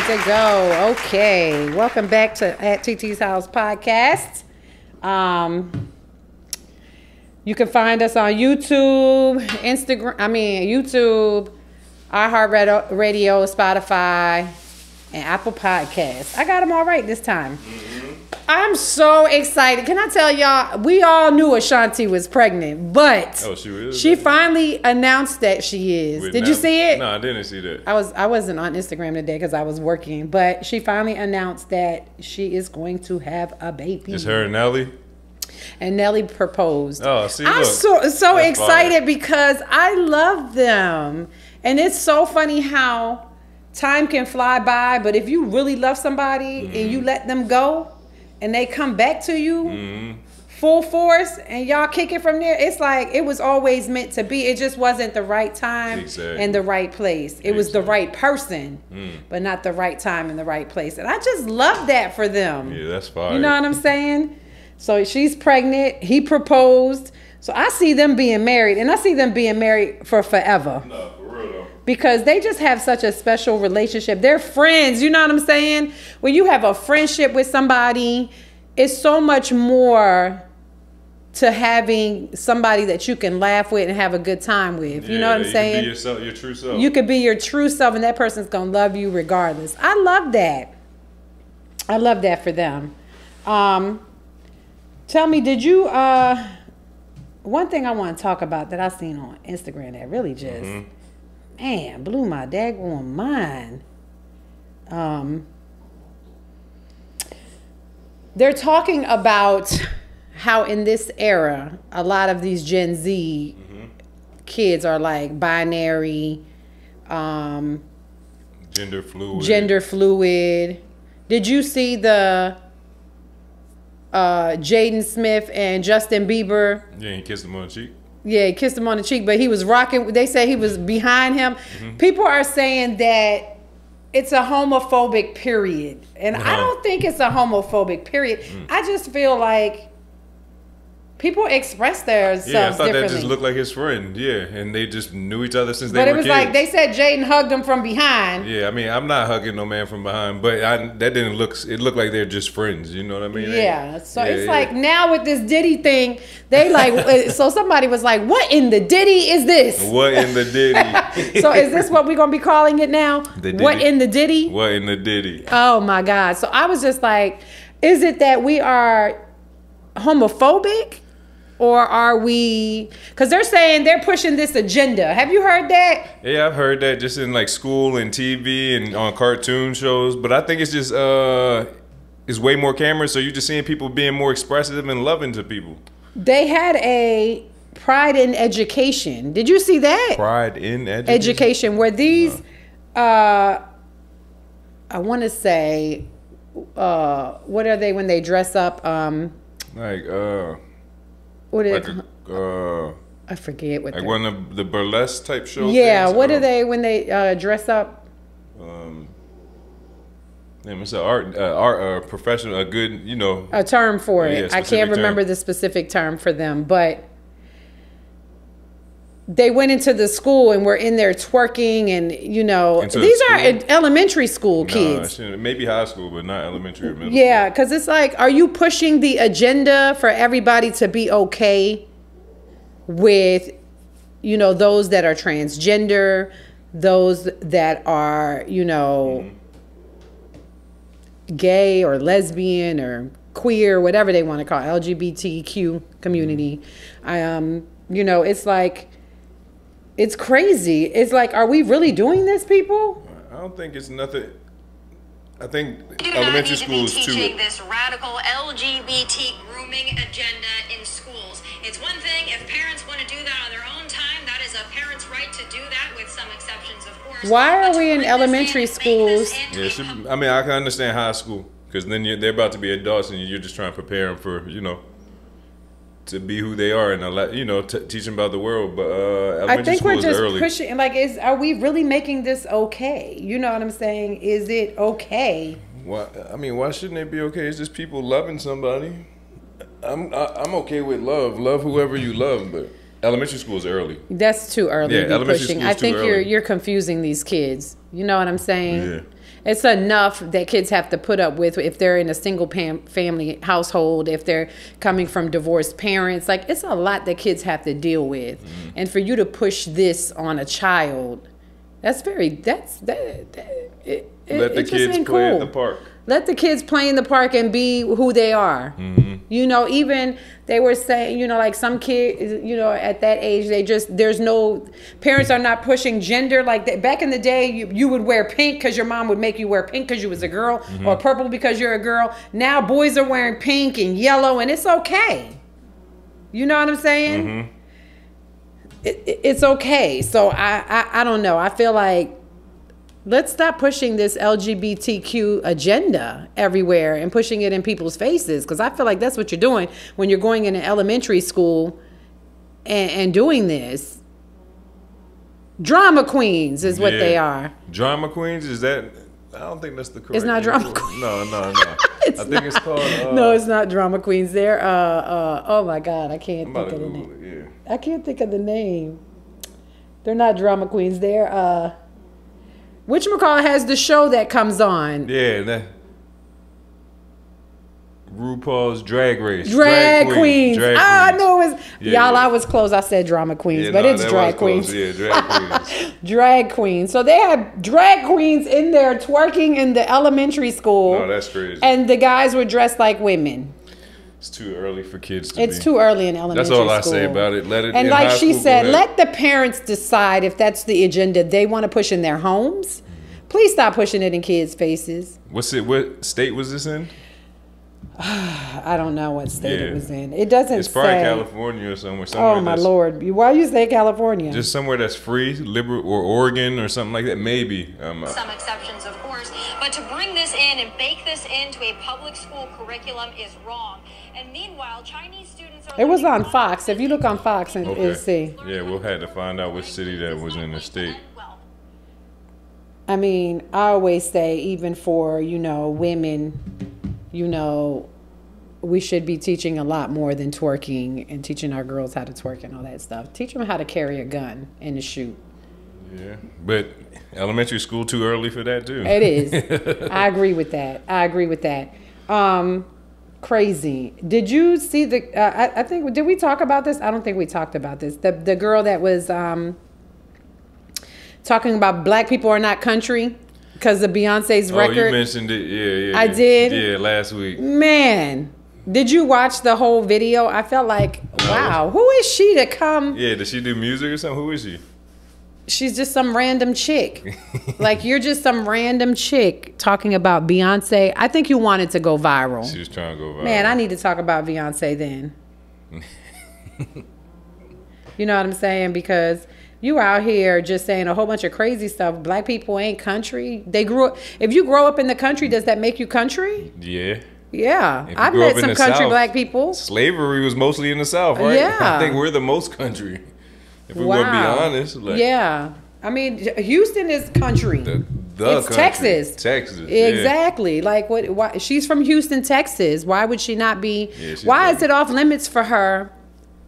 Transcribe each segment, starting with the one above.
good to go. Okay, welcome back to At Titi's House podcast. You can find us on YouTube, YouTube, iHeartRadio, Spotify, and Apple Podcasts. I got them all right this time. I'm so excited. Can I tell y'all, we all knew Ashanti was pregnant, but she finally announced that she is. Did you see it? No, I didn't see that. I wasn't on Instagram today because I was working, but she finally announced that she is going to have a baby. It's her and Nelly? And Nelly proposed. Oh, see, I'm so excited because I love them. And it's so funny how time can fly by, but if you really love somebody and you let them go and they come back to you full force and y'all kick it from there, it's like it was always meant to be. It just wasn't the right time and the right place. It was the right person, but not the right time and the right place. And I just love that for them. Yeah, that's fine. You know what I'm saying? So she's pregnant. He proposed. So I see them being married, and I see them being married for forever. No, for real though. Because they just have such a special relationship. They're friends. You know what I'm saying? When you have a friendship with somebody, it's so much more to having somebody that you can laugh with and have a good time with. You know what I'm saying? You can be your true self. You could be your true self, and that person's going to love you regardless. I love that. I love that for them. Tell me, did you, one thing I want to talk about that I seen on Instagram that really just, man, blew my daggone mind. They're talking about how in this era, a lot of these Gen Z kids are like binary, gender fluid. Did you see the Jaden Smith and Justin Bieber? Yeah, he kissed him on the cheek. Yeah, he kissed him on the cheek, but he was rocking. They say he was behind him. People are saying that it's a homophobic period. And I don't think it's a homophobic period. I just feel like people express themselves differently. Yeah, I thought that just looked like his friend. Yeah, and they just knew each other since they were kids. But it was like, they said Jaden hugged him from behind. Yeah, I mean, I'm not hugging no man from behind, but that didn't look, it looked like they're just friends. You know what I mean? Yeah, so it's like now with this Diddy thing, they like, so somebody was like, what in the Diddy is this? What in the Diddy? So is this what we're going to be calling it now? What in the Diddy? What in the Diddy? Oh my God. So I was just like, is it that we are homophobic? Or are we, because they're saying they're pushing this agenda. Have you heard that? Yeah, I've heard that just in like school and TV and on cartoon shows. But I think it's just, it's way more cameras. So you're just seeing people being more expressive and loving to people. They had a Pride in Education. Did you see that? Pride in Education? Education, where these, I want to say, what are they when they dress up? What is like I forget what. Like one of the burlesque type shows. Yeah, things, what are they when they dress up? It's an art professional, a good, you know, a term for it. Yeah, I can't remember the specific term for them, but they went into the school and were in there twerking, and you know, these are elementary school kids. Maybe high school, but not elementary or middle. Yeah, because it's like, are you pushing the agenda for everybody to be okay with, you know, those that are transgender, those that are, you know, gay or lesbian or queer, whatever they want to call it, LGBTQ community? You know, it's like, it's crazy. It's like, are we really doing this, people? I don't think it's nothing. I think elementary schools too. Teaching this radical LGBT grooming agenda in schools. It's one thing if parents want to do that on their own time. That is a parent's right to do that, with some exceptions, of course. Why are we in elementary schools? Yeah, I mean, I can understand high school, because then they're about to be adults, and you're just trying to prepare them for, you know, to be who they are, and you know, teach them about the world. But I think we're just early. pushing. Like, are we really making this okay? You know what I'm saying? Is it okay? Why? I mean, why shouldn't it be okay? It's just people loving somebody. I'm okay with love. Love whoever you love, but elementary school is early. That's too early to be pushing. I think you're confusing these kids. You know what I'm saying? Yeah. It's enough that kids have to put up with if they're in a single family household, if they're coming from divorced parents. Like, it's a lot that kids have to deal with. And for you to push this on a child, let the kids play at the park. Let the kids play in the park and be who they are. You know, even they were saying, you know, like some kids, you know, at that age, there's no, parents are not pushing gender. Like that. Back in the day, you would wear pink because your mom would make you wear pink because you was a girl, or purple because you're a girl. Now boys are wearing pink and yellow, and it's okay. You know what I'm saying? It's okay. So I don't know. I feel like, let's stop pushing this LGBTQ agenda everywhere and pushing it in people's faces, because I feel like that's what you're doing when you're going into elementary school and doing this. Drama queens is what they are. Drama queens? Is that... I don't think that's the correct... It's not drama queens. No. I think it's called... no, it's not drama queens. They're... oh my God, I can't think of the name. Yeah. I can't think of the name. They're not drama queens. They're... whatchamacallit has the show that comes on? Yeah, that RuPaul's Drag Race. Drag Queens. I know it was... Yeah, y'all, I was close. I said drama queens, but it's drag queens. Yeah, drag queens. Drag queens. So they have drag queens in there twerking in the elementary school. No, that's crazy. And the guys were dressed like women. It's too early for kids to It's too early in elementary school. That's all I say about it. Let it. And like she said, let the parents decide if that's the agenda they want to push in their homes. Please stop pushing it in kids' faces. What state was this in? I don't know what state it was in. It doesn't say. It's probably California or somewhere. Oh my Lord! Why you say California? Just somewhere that's free, liberal, or Oregon or something like that. Maybe. Some exceptions, of course, but to bring this in and bake this into a public school curriculum is wrong. And meanwhile, Chinese students are... It was on Fox. If you look on Fox and see. Yeah, we'll have to find out which city that was in the state. I mean, I always say, even for, you know, women, you know, we should be teaching a lot more than twerking and teaching our girls how to twerk and all that stuff. Teach them how to carry a gun and to shoot. Yeah, but elementary school too early for that too. It is. I agree with that. Crazy. Did you see the? I think, did we talk about this? I don't think we talked about this. The girl that was talking about black people are not country because of Beyonce's record. Oh, you mentioned it. Yeah. I did. Yeah, last week. Man, did you watch the whole video? I felt like, wow, who is she to come? Yeah, does she do music or something? Who is she? She's just some random chick. Like, you're just some random chick talking about Beyonce. I think you wanted to go viral. She was trying to go viral. Man, I need to talk about Beyonce then. You know what I'm saying? Because you out here just saying a whole bunch of crazy stuff. Black people ain't country. They grew up. If you grow up in the country, does that make you country? Yeah. Yeah. I've met some country South, black people. Slavery was mostly in the South, right? Yeah. I think we're the most country. If we want to be honest. Like, yeah. I mean, Houston is country. It's country. Texas. Texas. Exactly. Yeah. Like, what? Why, she's from Houston, Texas. Why would she not be? Yeah, why is it off limits for her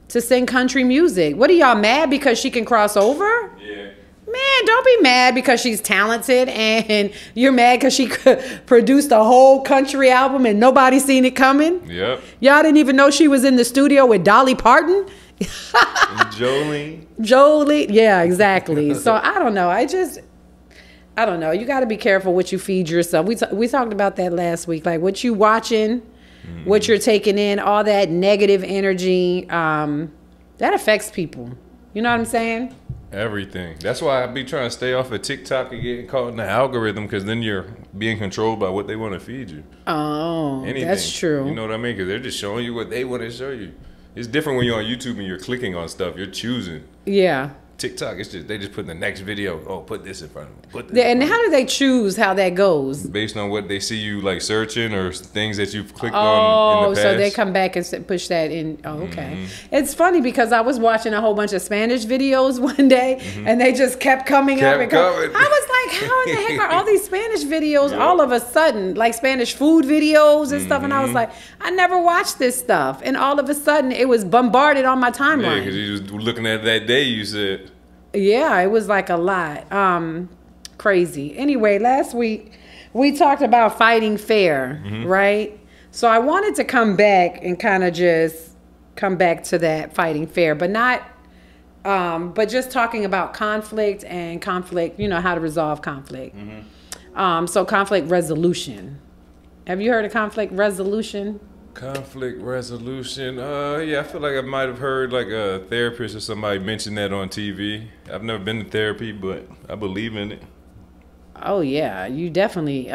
to sing country music? What are y'all mad because she can cross over? Yeah. Man, don't be mad because she's talented and you're mad because she produced a whole country album and nobody seen it coming. Yep. Y'all didn't even know she was in the studio with Dolly Parton. Jolene. Yeah, exactly. So I don't know. I don't know. You got to be careful what you feed yourself. We talked about that last week. Like, what you watching, what you're taking in, all that negative energy, that affects people. You know what I'm saying? Everything. That's why I be trying to stay off of TikTok and getting caught in the algorithm, because then you're being controlled by what they want to feed you. Oh, anything. That's true. You know what I mean? Because they're just showing you what they want to show you. It's different when you're on YouTube and you're clicking on stuff. You're choosing. Yeah. TikTok, it's just, they just put the next video. Oh, put this in front of me. Put this. Yeah, and how do they choose how that goes? Based on what they see you like searching or things that you've clicked on in the past. So they come back and push that in. Oh, okay. It's funny because I was watching a whole bunch of Spanish videos one day, and they just kept coming up. And I was like, how in the heck are all these Spanish videos all of a sudden, like Spanish food videos and stuff? And I was like, I never watched this stuff. And all of a sudden, it was bombarded on my timeline. Yeah, because you was looking at that day, you said. Yeah, it was like a lot. Crazy. Anyway, last week we talked about fighting fair, right? So I wanted to come back and kind of just come back to that fighting fair, but not, but just talking about conflict and conflict, how to resolve conflict. So conflict resolution. Have you heard of conflict resolution? Conflict resolution. Yeah, I feel like I might have heard like a therapist or somebody mention that on TV. I've never been to therapy, but I believe in it. Oh yeah, you definitely.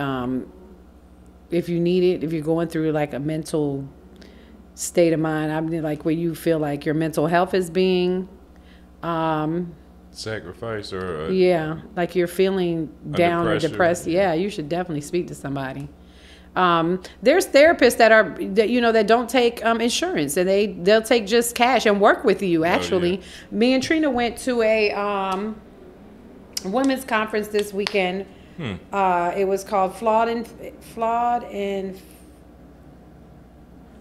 If you need it, if you're going through like a mental state of mind, I mean, like where you feel like your mental health is being sacrifice or like you're feeling down or depressed. Yeah, you should definitely speak to somebody. There's therapists that don't take insurance, and they'll take just cash and work with you. Actually, me and Trina went to a women's conference this weekend. It was called Flawed and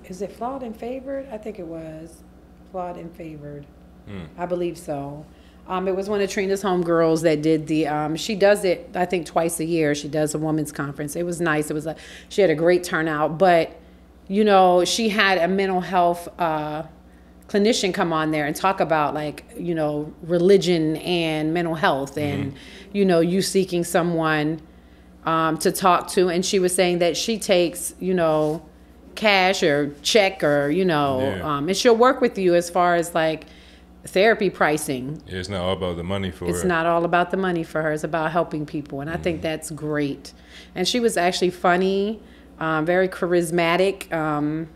is it Flawed and Favored? I think it was Flawed and Favored. I believe so. It was one of Trina's homegirls that did the, she does it, I think, twice a year. She does a women's conference. It was nice. She had a great turnout, but, she had a mental health clinician come on there and talk about like, religion and mental health and, you seeking someone to talk to. And she was saying that she takes, cash or check or, and she'll work with you as far as like, therapy pricing. Yeah, it's not all about the money for her. It's not all about the money for her. It's about helping people. And I think that's great. And she was actually funny, very charismatic.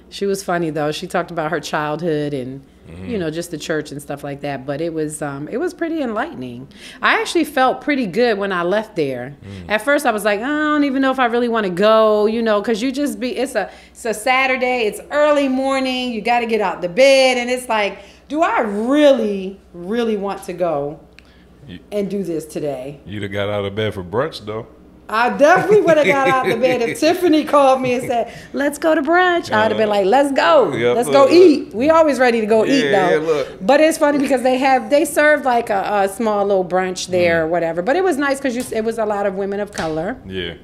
She was funny, though. She talked about her childhood and, just the church and stuff like that. But it was pretty enlightening. I actually felt pretty good when I left there. At first, I was like, I don't even know if I really want to go, because it's a Saturday. It's early morning. You got to get out the bed. And it's like, do I really, really want to go and do this today? You'd have got out of bed for brunch, though. I definitely would have got out of bed. If Tiffany called me and said, let's go to brunch, I would have been like, let's go. Let's go eat. We always ready to go eat, though. Look. But it's funny because they served like a small little brunch there or whatever. But it was nice because it was a lot of women of color. Yeah.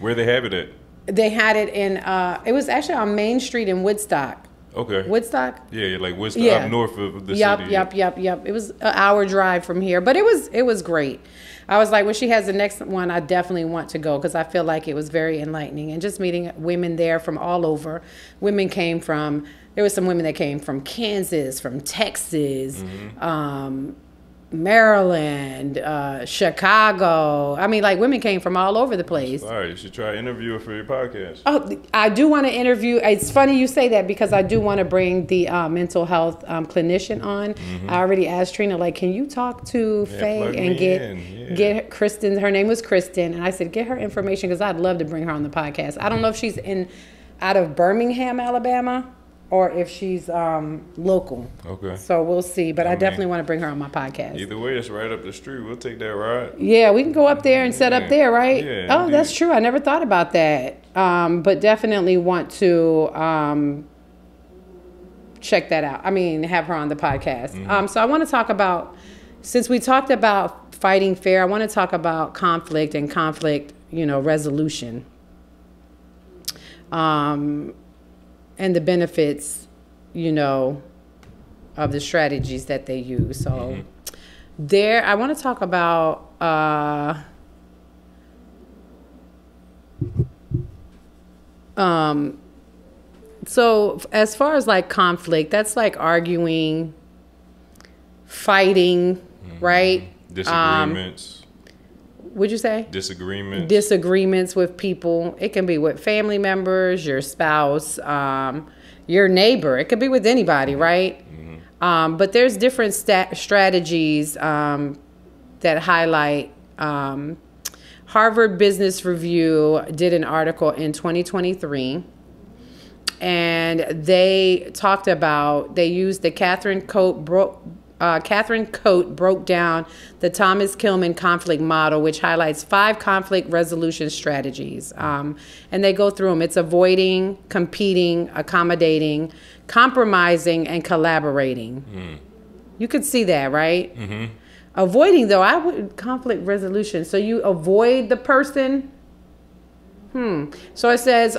Where they have it at? They had it in, it was actually on Main Street in Woodstock. Okay. Woodstock? Yeah, like Woodstock, up north of the city. Yep. It was an hour drive from here, but it was great. I was like, when she has the next one, I definitely want to go because I feel like it was very enlightening. And just meeting women there from all over. There were some women that came from Kansas, from Texas, Maryland, Chicago. I mean, like women came from all over the place. All right, you should try interviewing for your podcast. Oh, I do want to interview. It's funny you say that because I do want to bring the mental health clinician on. I already asked Trina, like, can you talk to Faye and get Kristen? Her name was Kristen, and I said get her information because I'd love to bring her on the podcast. I don't know if she's out of Birmingham, Alabama, or if she's local. Okay. So we'll see. But I definitely want to bring her on my podcast. Either way, it's right up the street. We'll take that ride. Yeah, we can go up there and set up there, right? Yeah, oh, that's true. I never thought about that. But definitely want to check that out. I mean, have her on the podcast. So I want to talk about, since we talked about fighting fair, I want to talk about conflict and conflict, resolution. And the benefits, of the strategies that they use. So I want to talk about so as far as like conflict, that's like arguing, fighting, right? Disagreements. What'd you say? Disagreements. Disagreements with people. It can be with family members, your spouse, your neighbor. It could be with anybody, right? But there's different strategies that highlight. Harvard Business Review did an article in 2023, and they talked about, they used the Catherine Coate broke down the Thomas Kilmann conflict model, which highlights 5 conflict resolution strategies. And they go through them. It's avoiding, competing, accommodating, compromising, and collaborating. You could see that, right? Avoiding, though, I would conflict resolution. So you avoid the person. So it says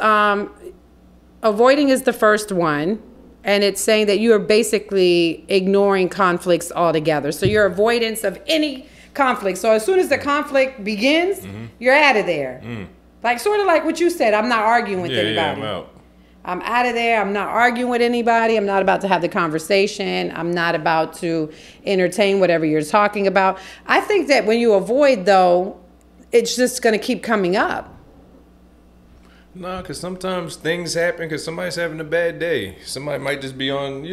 avoiding is the first one. And it's saying that you are basically ignoring conflicts altogether. So your avoidance of any conflict. So as soon as the conflict begins, you're out of there. Like sort of like what you said. I'm not arguing with anybody. Yeah, I'm out. I'm out of there. I'm not arguing with anybody. I'm not about to have the conversation. I'm not about to entertain whatever you're talking about. I think that when you avoid, though, it's just going to keep coming up. No, because sometimes things happen because somebody's having a bad day. Somebody might just be on,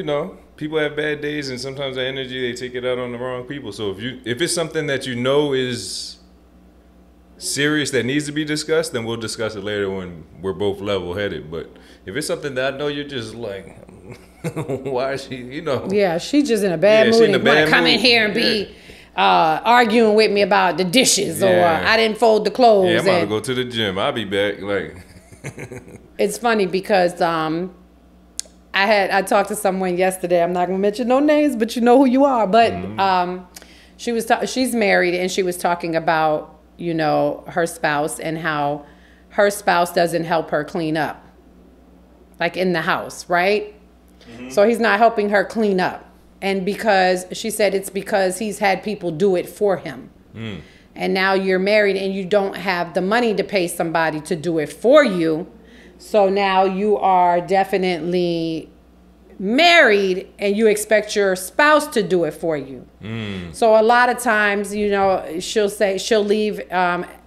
people have bad days, and sometimes the energy, they take it out on the wrong people. So if it's something that you know is serious that needs to be discussed, then we'll discuss it later when we're both level-headed. But if it's something that I know you're just like, why is she, Yeah, she's just in a bad mood and want to come in here and be arguing with me about the dishes or I didn't fold the clothes. Yeah, I'm about to go to the gym. I'll be back. Like, it's funny because I talked to someone yesterday. I'm not gonna mention no names, but you know who you are. But she's married, and she was talking about her spouse and how her spouse doesn't help her clean up, like in the house, right? So he's not helping her clean up, and because she said it's because he's had people do it for him. And now you're married and you don't have the money to pay somebody to do it for you. So now you are definitely married and you expect your spouse to do it for you. So a lot of times, she'll leave.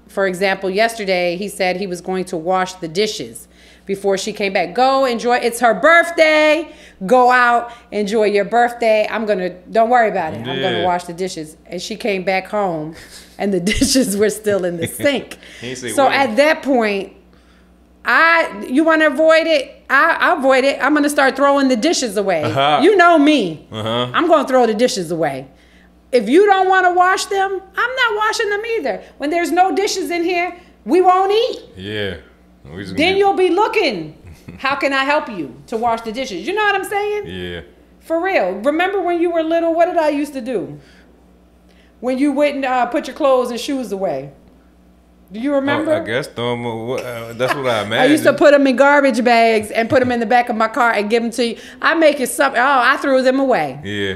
For example, yesterday he said he was going to wash the dishes before she came back. Go enjoy. It's her birthday. Go out, enjoy your birthday. Don't worry about it. I'm going to wash the dishes. And she came back home and the dishes were still in the sink. So at that point, you want to avoid it? I avoid it. I'm going to start throwing the dishes away. You know me. I'm going to throw the dishes away. If you don't want to wash them, I'm not washing them either. When there's no dishes in here, we won't eat. Yeah. Then you'll be looking. How can I help you to wash the dishes? You know what I'm saying? Yeah. For real. Remember when you were little, what did I used to do? When you wouldn't put your clothes and shoes away. Do you remember? I guess throw them. That's what I imagine. I used to put them in garbage bags and put them in the back of my car and give them to you. I make it something. Oh, I threw them away. Yeah.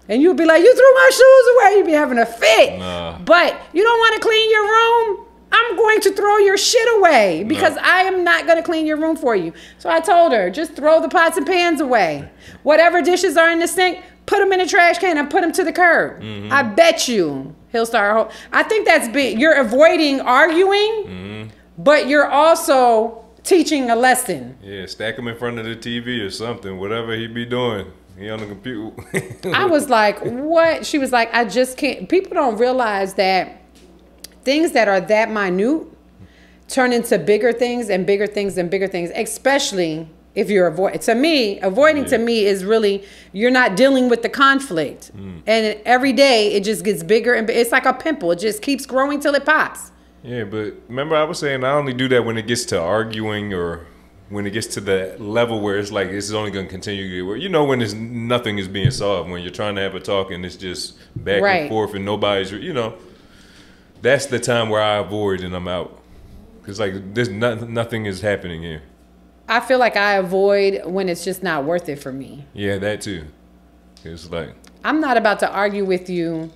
And you'd be like, you threw my shoes away. You'd be having a fit. Nah. But you don't want to clean your room? I'm going to throw your shit away because I am not going to clean your room for you. So I told her, just throw the pots and pans away. Whatever dishes are in the sink, put them in the trash can and put them to the curb. I bet you he'll start. I think that's big. You're avoiding arguing, but you're also teaching a lesson. Yeah, stack him in front of the TV or something, whatever he be doing. He on the computer. I was like, what? She was like, I just can't. People don't realize that things that are that minute turn into bigger things and bigger things and bigger things, especially if you're avoiding to me is really, you're not dealing with the conflict. And every day it just gets bigger and it's like a pimple. It just keeps growing till it pops. Yeah, but remember I was saying I only do that when it gets to arguing or when it gets to the level where it's like it's only going to continue to get worse. When nothing is being solved, when you're trying to have a talk and it's just back and forth and nobody's, that's the time where I avoid and I'm out. Because there's nothing is happening here. I feel like I avoid when it's just not worth it for me. Yeah, that too. It's like I'm not about to argue with you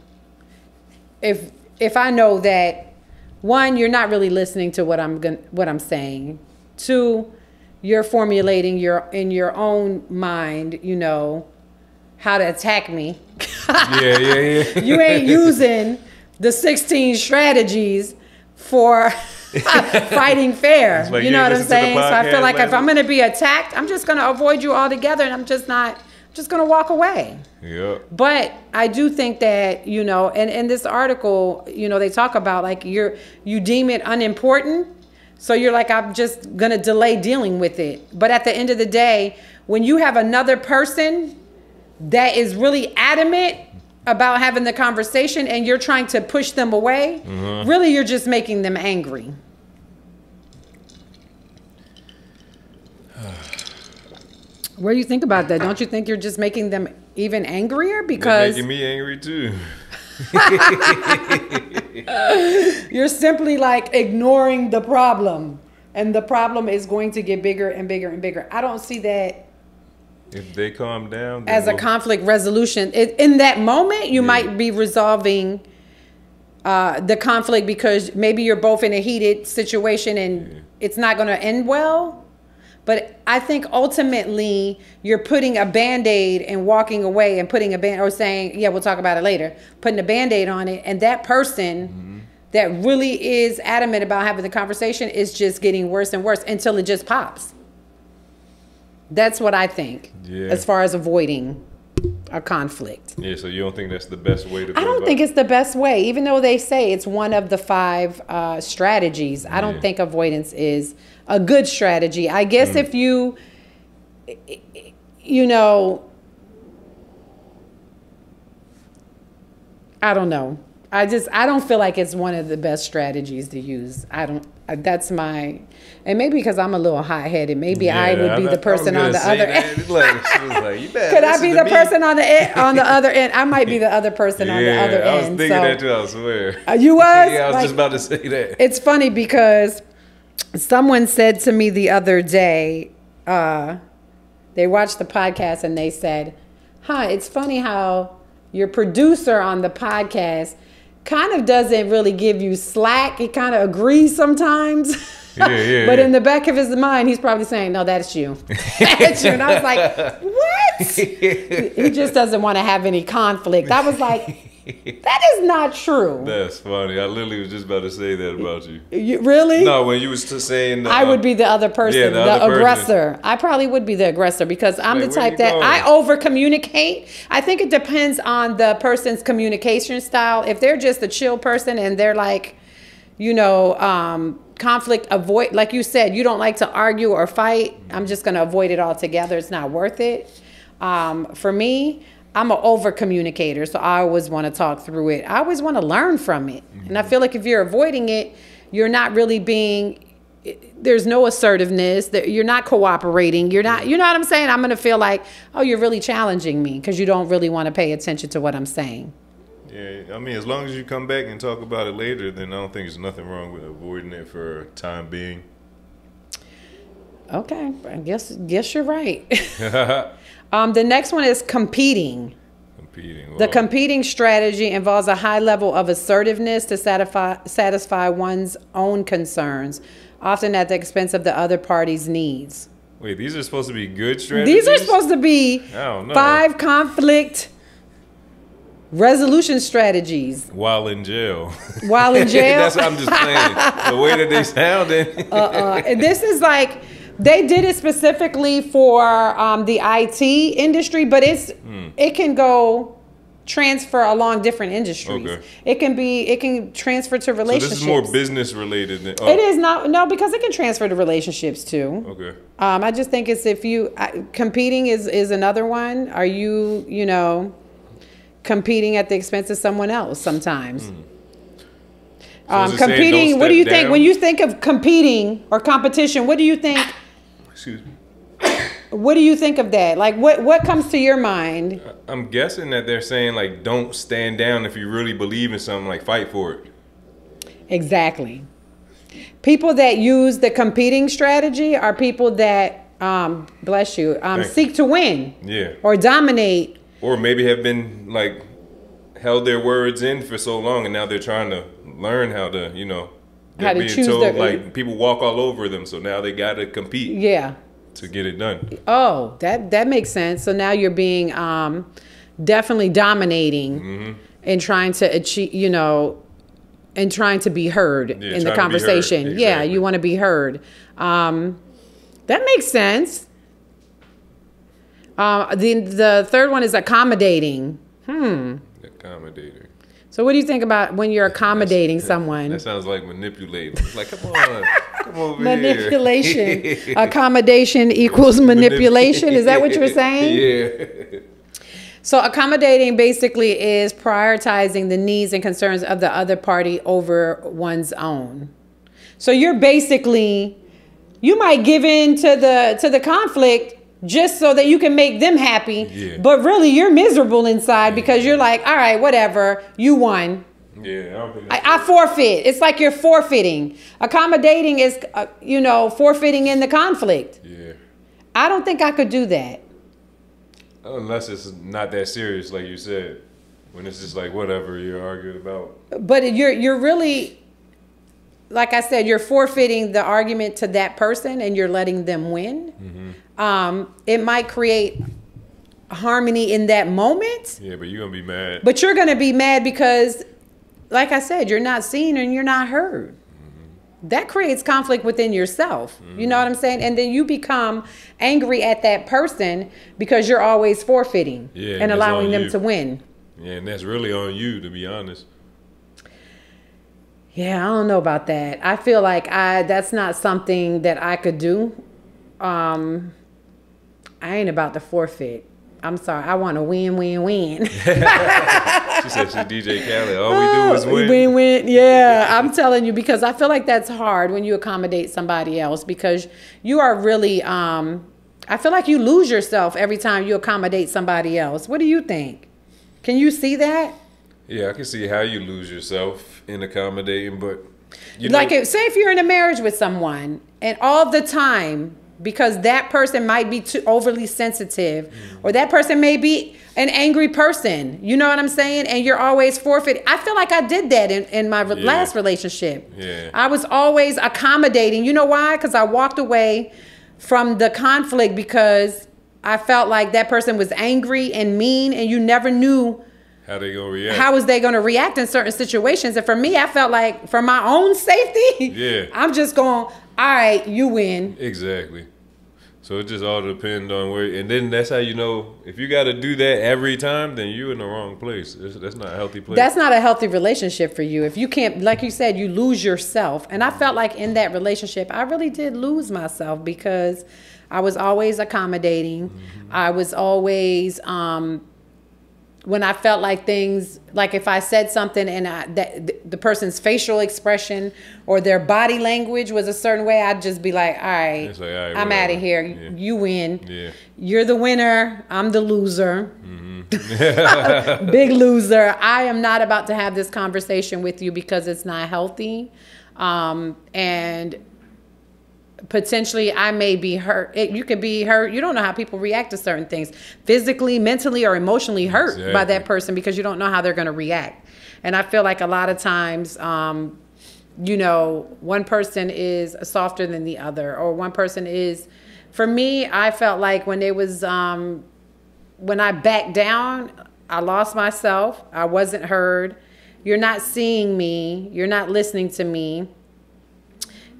if I know that, one, you're not really listening to what I'm saying. Two, you're formulating in your own mind, how to attack me. Yeah. You ain't using the 16 strategies for fighting fair. Like you know what I'm saying? So I feel like if I'm going to be attacked, I'm just going to avoid you altogether, and I'm just going to walk away. Yeah. But I do think that, and in this article, they talk about like you deem it unimportant. So you're like, I'm just going to delay dealing with it. But at the end of the day, when you have another person that is really adamant about having the conversation and you're trying to push them away, really you're just making them angry. What do you think about that? Don't you think you're just making them even angrier? Because they're making me angry too. You're simply like ignoring the problem. And the problem is going to get bigger and bigger and bigger. I don't see that. If they calm down. As a conflict resolution. In that moment, you might be resolving the conflict because maybe you're both in a heated situation and it's not going to end well. But I think ultimately you're putting a Band-Aid and walking away and putting a or saying, yeah, we'll talk about it later, putting a Band-Aid on it. And that person that really is adamant about having the conversation is just getting worse and worse until it just pops. That's what I think as far as avoiding a conflict. Yeah, so you don't think that's the best way to go I don't think it's the best way, even though they say it's one of the 5 strategies. I don't think avoidance is a good strategy. I guess if you know, I don't know. I don't feel like it's one of the best strategies to use. That's my, and maybe because I'm a little hot-headed, maybe I would be the person on the other end. Could I be the person on the other end? I might be the other person on the other end. I was thinking that too, I swear. You was? Yeah, I was just about to say that. It's funny because someone said to me the other day, they watched the podcast and they said, it's funny how your producer on the podcast kind of doesn't really give you slack. He kind of agrees sometimes. But in the back of his mind, he's probably saying, no, that's you. That's you. And I was like, what? He just doesn't want to have any conflict. I was like, that is not true. That's funny. I literally was just about to say that about you. You really? No, when you was saying I would be the other person, the aggressor. I probably would be the aggressor because I'm the type that I over communicate. I think it depends on the person's communication style. If they're just a chill person and they're like, conflict avoid, like you said, you don't like to argue or fight, I'm just going to avoid it altogether. It's not worth it. For me, I'm an over communicator, so I always want to talk through it. I always want to learn from it. And I feel like if you're avoiding it, you're not really there's no assertiveness, you're not cooperating, you're not, you know what I'm saying? I'm going to feel like, oh, you're really challenging me because you don't really want to pay attention to what I'm saying. Yeah, I mean, as long as you come back and talk about it later, then I don't think there's nothing wrong with avoiding it for time being. Okay, I guess you're right. The next one is competing. Well, the competing strategy involves a high level of assertiveness to satisfy one's own concerns, often at the expense of the other party's needs. Wait, these are supposed to be good strategies? These are supposed to be 5 conflict resolution strategies. While in jail. That's what I'm just playing. The way that they sounded. And this is like, they did it specifically for the IT industry, but it can go transfer along different industries. Okay. It can transfer to relationships. So this is more business related than It is not, no, because it can transfer to relationships too. Okay. I just think it's competing is another one. Are you competing at the expense of someone else sometimes? So competing, what do you think when you think of competing or competition? What do you think? Excuse me. What do you think of that? Like, what comes to your mind? I'm guessing that they're saying, like, don't stand down if you really believe in something, like, fight for it. Exactly. People that use the competing strategy are people that, bless you, seek to win. Yeah. Or dominate. Or maybe have been, like, held their words in for so long, and now they're trying to learn how to, how to choose like, people walk all over them, so now they got to compete. Yeah. To get it done. Oh, that makes sense. So now you're being definitely dominating and trying to achieve, and trying to be heard in the conversation. Exactly. Yeah, you want to be heard. That makes sense. The third one is accommodating. Accommodating. So what do you think about when you're accommodating someone? That sounds like manipulating. It's like, come on, come over manipulation. Here. Accommodation equals manipulation. Is that what you were saying? Yeah. So accommodating basically is prioritizing the needs and concerns of the other party over one's own. So you're basically, you might give in to the conflict just so that you can make them happy. Yeah. But really, you're miserable inside because you're like, all right, whatever, you won. Yeah, I don't think I forfeit. It's like you're forfeiting. Accommodating is, forfeiting in the conflict. Yeah. I don't think I could do that. Unless it's not that serious, like you said. When it's just like whatever you're arguing about. But you're really, like I said, you're forfeiting the argument to that person and you're letting them win. Mm-hmm. It might create harmony in that moment. Yeah, but you're going to be mad. But you're going to be mad because, like I said, you're not seen and you're not heard. Mm-hmm. That creates conflict within yourself. Mm-hmm. You know what I'm saying? And then you become angry at that person because you're always forfeiting and allowing them to win. Yeah, and that's really on you, to be honest. Yeah, I don't know about that. I feel like that's not something that I could do. I ain't about to forfeit. I'm sorry. I want to win, win, win. She said she's DJ Khaled. All we do is win. Win, win. Yeah, I'm telling you, because I feel like that's hard when you accommodate somebody else because you are really, I feel like you lose yourself every time you accommodate somebody else. What do you think? Can you see that? Yeah, I can see how you lose yourself in accommodating, but say if you're in a marriage with someone and all the time, because that person might be too overly sensitive, or that person may be an angry person, you know what I'm saying? And you're always forfeiting. I feel like I did that in my last relationship. Yeah. I was always accommodating. You know why? Because I walked away from the conflict because I felt like that person was angry and mean, and you never knew how they gonna react. How was they gonna react in certain situations? And for me, I felt like for my own safety, I'm just going, all right, you win. Exactly. So it just all depends on where, and then that's how you know if you got to do that every time, then you're in the wrong place. That's not a healthy place. That's not a healthy relationship for you. If you can't, like you said, you lose yourself. And I felt like in that relationship, I really did lose myself because I was always accommodating. Mm-hmm. I was always, when I felt like things, like if I said something and the person's facial expression or their body language was a certain way, I'd just be like, all right, I'm out of here. Yeah. You win. Yeah. You're the winner. I'm the loser. Mm-hmm. Big loser. I am not about to have this conversation with you because it's not healthy. And potentially I may be hurt. You could be hurt. You don't know how people react to certain things, physically, mentally, or emotionally hurt by that person because you don't know how they're going to react. And I feel like a lot of times, one person is softer than the other, or one person is, for me, I felt like when I backed down, I lost myself. I wasn't heard. You're not seeing me. You're not listening to me.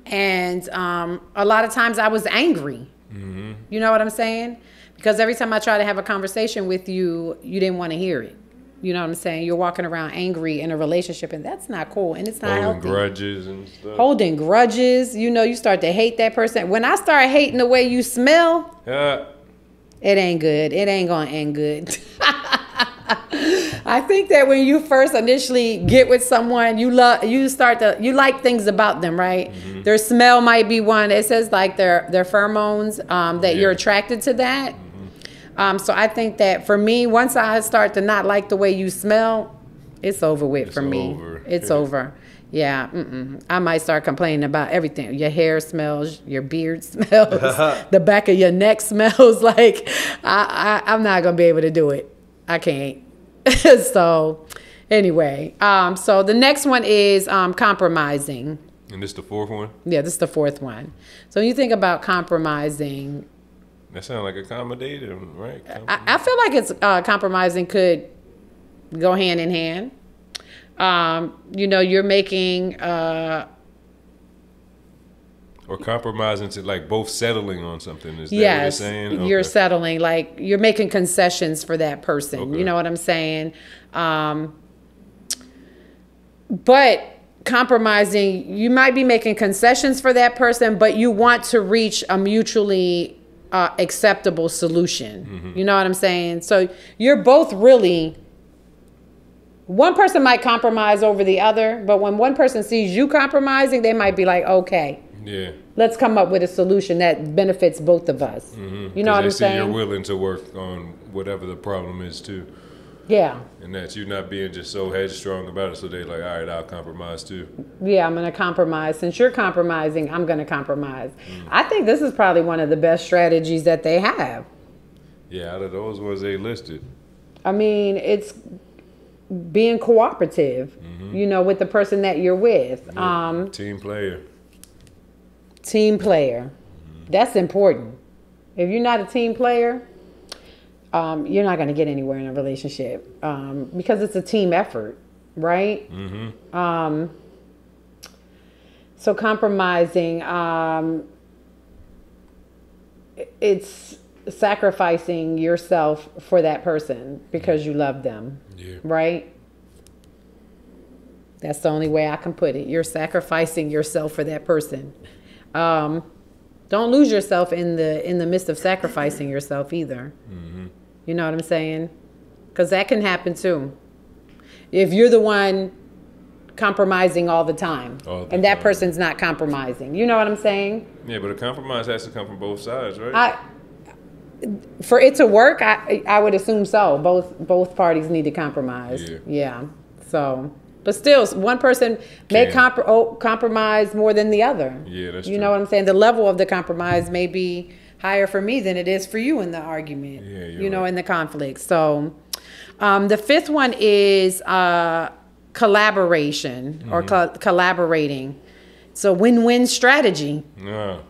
And a lot of times I was angry. Mm-hmm. You know what I'm saying? Because every time I try to have a conversation with you, you didn't want to hear it. You know what I'm saying? You're walking around angry in a relationship, and that's not cool, and it's not healthy. Holding grudges and stuff. Holding grudges. You start to hate that person. When I start hating the way you smell, it ain't good. It ain't going to end good. I think that when you first initially get with someone, you like things about them, right? Mm-hmm. Their smell might be one. It says like their pheromones, that you're attracted to that. Mm-hmm. So I think that for me, once I start to not like the way you smell, it's over with for me. It's over. Yeah. I might start complaining about everything. Your hair smells, your beard smells, the back of your neck smells. Like I'm not going to be able to do it. I can't. So anyway, so the next one is compromising. And this the fourth one? Yeah, this is the fourth one. So when you think about compromising, that sounds like accommodating, right? I feel like it's compromising could go hand in hand. You're making or compromising to like both settling on something. Is that what you're saying? Okay. You're settling, like you're making concessions for that person. Okay. You know what I'm saying? But compromising, you might be making concessions for that person, but you want to reach a mutually acceptable solution. Mm-hmm. You know what I'm saying? So you're both really, one person might compromise over the other, but when one person sees you compromising, they might be like, okay. Yeah. Let's come up with a solution that benefits both of us. You know what I'm saying? You're willing to work on whatever the problem is too. Yeah. And that you're not being just so headstrong about it, so they're like, all right, I'll compromise too. Yeah, I'm going to compromise. Since you're compromising, I'm going to compromise. I think this is probably one of the best strategies that they have. Yeah, out of those ones they listed. I mean, it's being cooperative, you know, with the person that you're with. Yeah. Team player. Team player. That's important. If you're not a team player, you're not going to get anywhere in a relationship because it's a team effort, right? So compromising, it's sacrificing yourself for that person because you love them, right? That's the only way I can put it. You're sacrificing yourself for that person. Don't lose yourself in the midst of sacrificing yourself either. You know what I'm saying? Because that can happen too. If you're the one compromising all the time and that person's not compromising, you know what I'm saying? Yeah, but a compromise has to come from both sides, right? For it to work, I would assume so. Both parties need to compromise. Yeah. So, but still, one person may compromise more than the other. Yeah, that's true. You know what I'm saying? The level of the compromise may be higher for me than it is for you in the argument. Yeah, you know, in the conflict. So, the fifth one is collaboration or collaborating. So win-win strategy.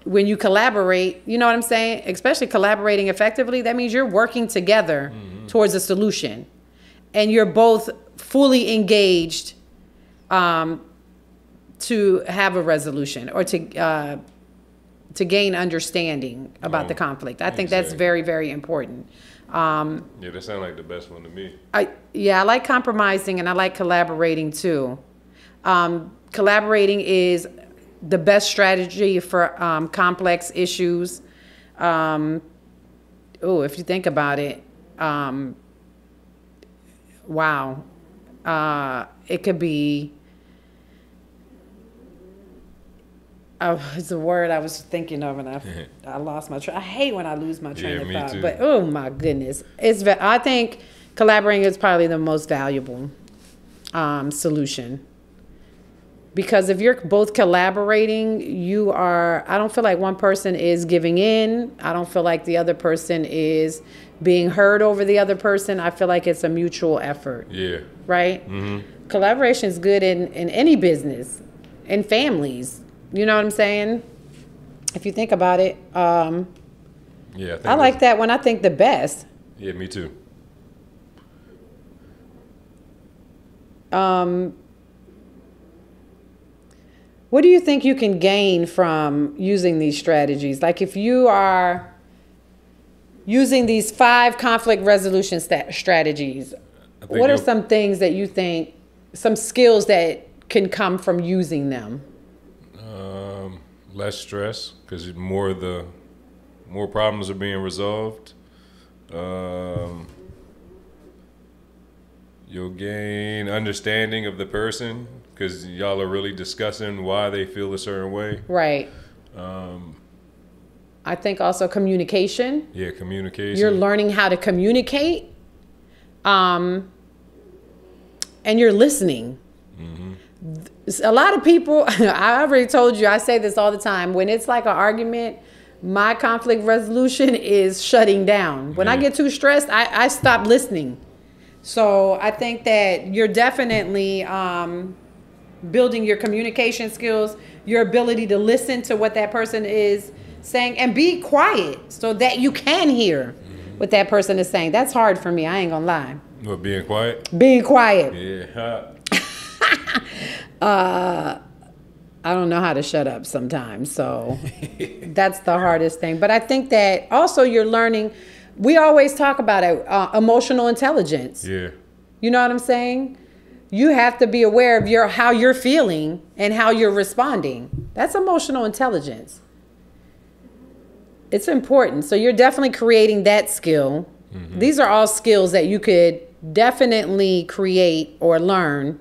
When you collaborate, you know what I'm saying? Especially collaborating effectively, that means you're working together towards a solution. And you're both fully engaged to have a resolution or to gain understanding about the conflict. I think that's very, very important. Yeah, that sounds like the best one to me. I like compromising and I like collaborating too. Collaborating is the best strategy for complex issues. If you think about it, wow. It could be, it's a word I was thinking of and I lost my train. I hate when I lose my train of thought. Too. But oh my goodness. I think collaborating is probably the most valuable solution. Because if you're both collaborating, I don't feel like one person is giving in. I don't feel like the other person is being heard over the other person. I feel like it's a mutual effort. Yeah. Right? Collaboration is good in any business, in families. You know what I'm saying? If you think about it. I like that one. I think the best. Yeah, me too. What do you think you can gain from using these strategies? Like if you are using these 5 conflict resolution strategies, what are some things that you think, some skills that can come from using them? Less stress, because more problems are being resolved. You'll gain understanding of the person because y'all are really discussing why they feel a certain way. Right. I think also communication. Yeah, communication. You're learning how to communicate. And you're listening. A lot of people, I already told you, I say this all the time. When it's like an argument, my conflict resolution is shutting down. When I get too stressed, I stop listening. So I think that you're definitely building your communication skills, your ability to listen to what that person is saying and be quiet so that you can hear what that person is saying. That's hard for me. I ain't gonna lie. What, being quiet? Being quiet. Yeah. I don't know how to shut up sometimes. So that's the hardest thing. But I think that also you're learning. We always talk about it, emotional intelligence. Yeah. You know what I'm saying? You have to be aware of how you're feeling and how you're responding. That's emotional intelligence. It's important. So you're definitely creating that skill. These are all skills that you could definitely create or learn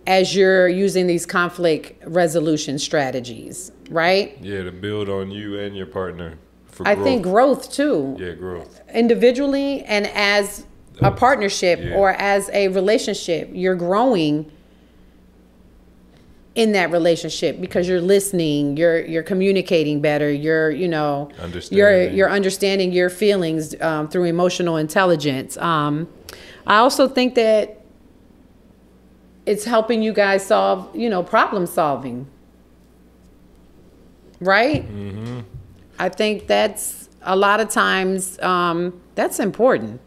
as you're using these conflict resolution strategies, right? Yeah, to build on you and your partner for I growth. think growth too. Yeah, growth. Individually and as a partnership or as a relationship, you're growing in that relationship because you're listening, you're communicating better, you're understanding your feelings through emotional intelligence. I also think that it's helping you guys solve, problem solving. Right? Mm-hmm. I think that's a lot of times that's important.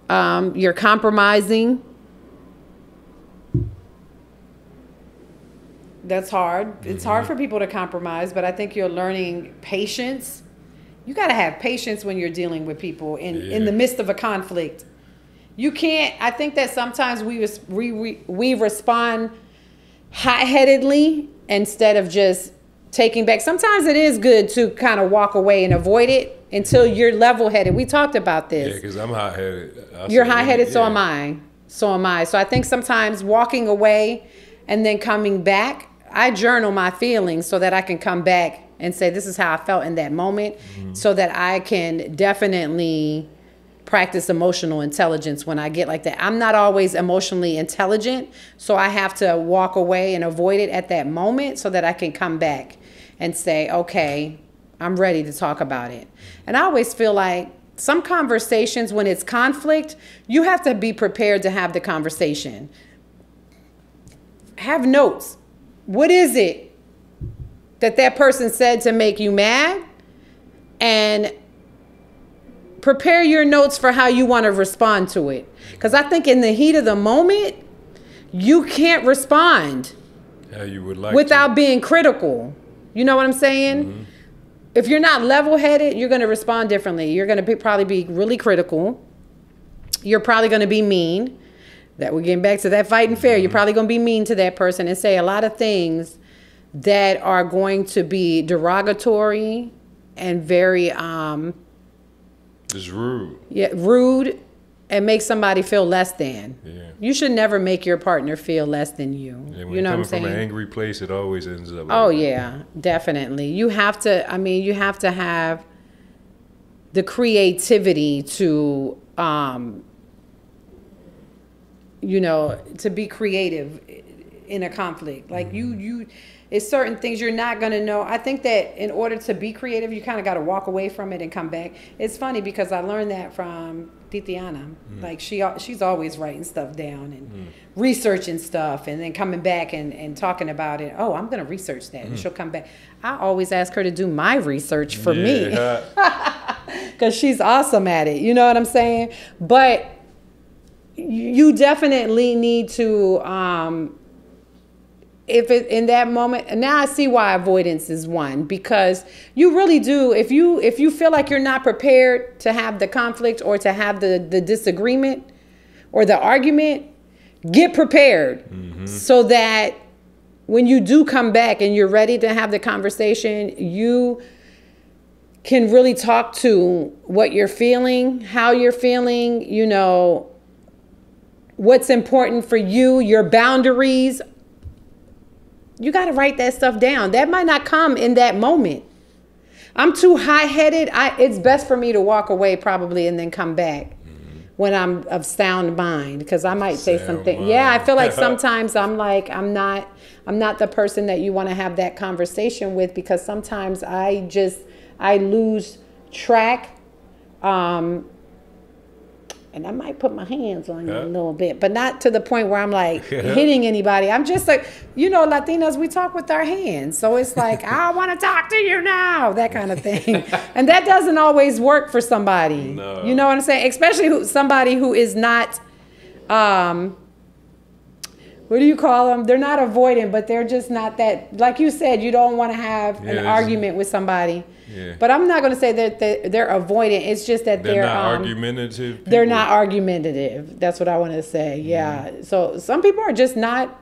You're compromising. That's hard. Mm-hmm. It's hard for people to compromise, but I think you're learning patience. You got to have patience when you're dealing with people in the midst of a conflict. You can't. I think that sometimes we respond hot-headedly instead of just taking back. Sometimes it is good to kind of walk away and avoid it until you're level-headed. We talked about this. Yeah, because I'm hot-headed. You're hot-headed, so am I. So am I. So I think sometimes walking away and then coming back, I journal my feelings so that I can come back and say, this is how I felt in that moment, so that I can definitely practice emotional intelligence when I get like that. I'm not always emotionally intelligent, so I have to walk away and avoid it at that moment so that I can come back and say, okay, I'm ready to talk about it. And I always feel like some conversations, when it's conflict, you have to be prepared to have the conversation. Have notes. What is it that person said to make you mad? And prepare your notes for how you want to respond to it. Because I think in the heat of the moment, you can't respond how you would like without being critical. You know what I'm saying? Mm-hmm. If you're not level-headed, you're going to respond differently. You're going to probably be really critical. You're probably going to be mean. That we're getting back to that fighting fair. You're probably going to be mean to that person and say a lot of things that are going to be derogatory and very just rude. Yeah, rude, and make somebody feel less than. Yeah. You should never make your partner feel less than you. Yeah, when you know what I'm saying? saying? From an angry place, it always ends up. Oh yeah, definitely. You have to. I mean, you have to have the creativity to, to be creative in a conflict. Like you. It's certain things you're not going to know. I think that in order to be creative, you kind of got to walk away from it and come back. It's funny because I learned that from Titiana. Like she's always writing stuff down and researching stuff and then coming back and talking about it. Oh, I'm going to research that. And she'll come back. I always ask her to do my research for me because she's awesome at it. You know what I'm saying? But you definitely need to... if it in that moment, and now I see why avoidance is one, because you really do, if you feel like you're not prepared to have the conflict or to have the disagreement or the argument, get prepared so that when you do come back and you're ready to have the conversation, you can really talk to what you're feeling, how you're feeling, what's important for you, your boundaries. You got to write that stuff down. That might not come in that moment. I'm too high-headed. It's best for me to walk away probably and then come back when I'm of sound mind, because I might say something. Mind. Yeah, I feel like sometimes I'm not the person that you want to have that conversation with, because sometimes I lose track. And I might put my hands on you a little bit, but not to the point where I'm like hitting anybody. I'm just like, Latinas, we talk with our hands. So it's like, I want to talk to you now, that kind of thing. And that doesn't always work for somebody. No. You know what I'm saying? Especially somebody who is not, what do you call them? They're not avoidant, but they're just not that, like you said, you don't want to have an argument with somebody. Yeah. But I'm not going to say that they're avoidant. It's just that they're not argumentative. People. They're not argumentative. That's what I want to say. Yeah. So some people are just not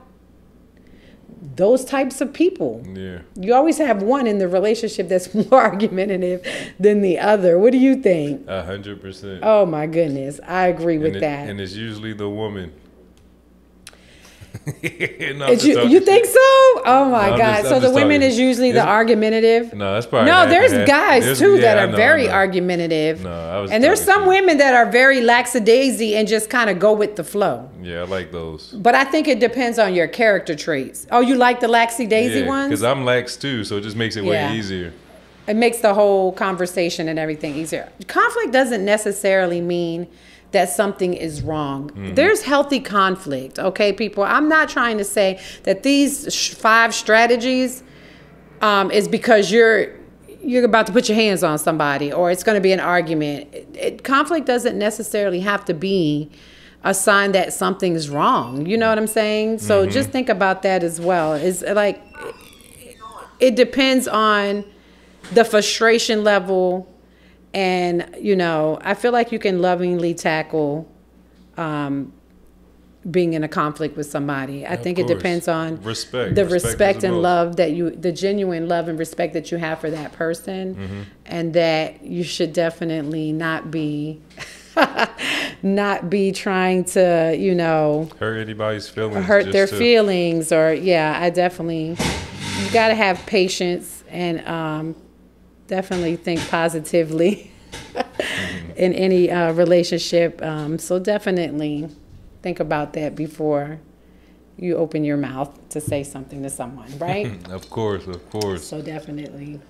those types of people. Yeah. You always have one in the relationship that's more argumentative than the other. What do you think? 100%. Oh my goodness, I agree with that. And it's usually the woman. No, you think so? Oh my God! So the women is usually the argumentative. No, that's probably there's guys too that are very I argumentative. No, I was. And there's some women that are very lackadaisy and just kind of go with the flow. Yeah, I like those. But I think it depends on your character traits. Oh, you like the lackadaisy ones? Because I'm lax too, so it just makes it way easier. It makes the whole conversation and everything easier. Conflict doesn't necessarily mean that something is wrong. There's healthy conflict, okay, people? I'm not trying to say that these 5 strategies is because you're about to put your hands on somebody or it's going to be an argument. Conflict doesn't necessarily have to be a sign that something's wrong. You know what I'm saying? So just think about that as well. It's like it depends on the frustration level. And, I feel like you can lovingly tackle being in a conflict with somebody. I think it depends on the respect and love the genuine love and respect that you have for that person. And that you should definitely not be trying to, hurt anybody's feelings. Hurt their feelings or, I definitely, you got to have patience and, definitely think positively in any relationship. So definitely think about that before you open your mouth to say something to someone, right? Of course. So definitely.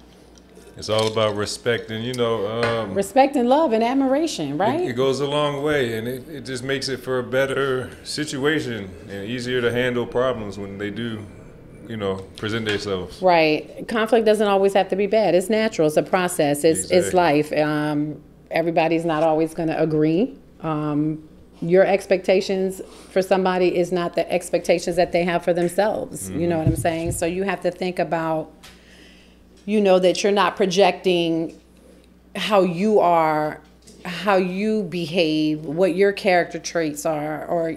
It's all about respect and, respect and love and admiration, right? It goes a long way and it just makes it for a better situation and easier to handle problems when they do present themselves. Right. Conflict doesn't always have to be bad. It's natural. It's a process. It's life. Everybody's not always going to agree. Your expectations for somebody is not the expectations that they have for themselves. You know what I'm saying? So you have to think about, that you're not projecting how you are, how you behave, what your character traits are, or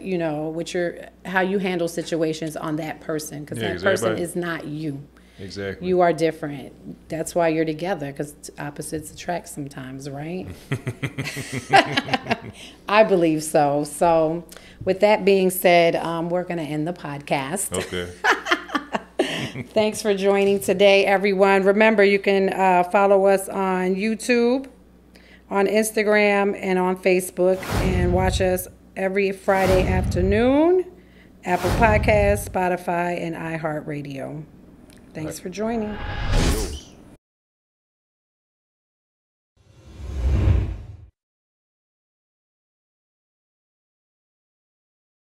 how you handle situations on that person, because that person is not you. Exactly. You are different. That's why you're together, because opposites attract sometimes, right? I believe so. So with that being said, we're going to end the podcast. Okay. Thanks for joining today, everyone. Remember, you can follow us on YouTube, on Instagram, and on Facebook, and watch us every Friday afternoon, Apple Podcasts, Spotify, and iHeartRadio. Thanks for joining.